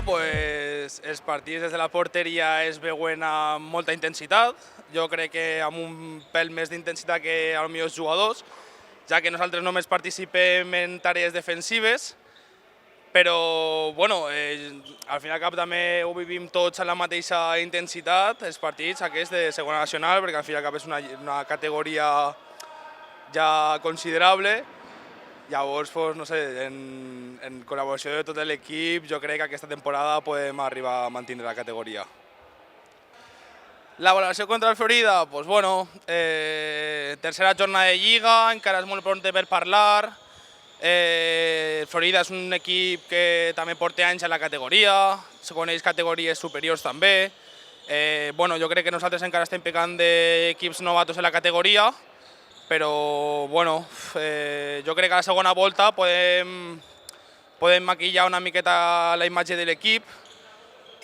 pues els partits des de la porteria es veuen amb molta intensitat. Jo crec que amb un pèl més d'intensitat que als millors jugadors, ja que nosaltres només participem en tarees defensives, però bueno, al fin i al cap també ho vivim tots a la mateixa intensitat, els partits aquests de segona nacional, perquè al fin i al cap és una categoria ja considerable. Llavors, pues, no sé, en col·laboració de tot l'equip, jo crec que aquesta temporada podem arribar a mantenir la categoria. La valoració contra el Florida, pues bueno, tercera jornada de Lliga, encara és molt pronte per parlar. Florida és un equip que també porta anys a la categoria, se coneix categories superiors també. Bueno, jo crec que nosaltres encara estem pecant d'equips novatos en la categoria, però bueno, jo crec que a la segona volta podem maquillar una miqueta la imatge de l'equip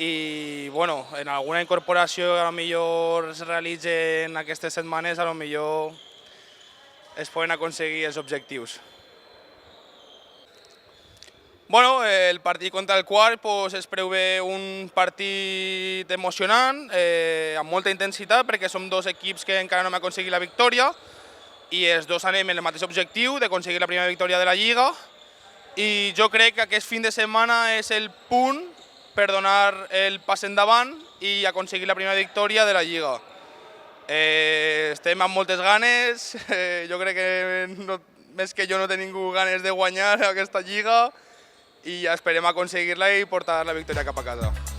i bueno, en alguna incorporació que potser es realitzi en aquestes setmanes potser es poden aconseguir els objectius. Bueno, el partit contra el Quart es preveu un partit emocionant, amb molta intensitat, perquè som dos equips que encara no hem aconseguit la victòria i els dos anem en el mateix objectiu d'aconseguir la primera victòria de la Lliga i jo crec que aquest fin de setmana és el punt per donar el pas endavant i aconseguir la primera victòria de la Lliga. Estem amb moltes ganes, jo crec que més que jo no té ningú ganes de guanyar aquesta Lliga i esperem aconseguir-la i portar la victòria cap a casa.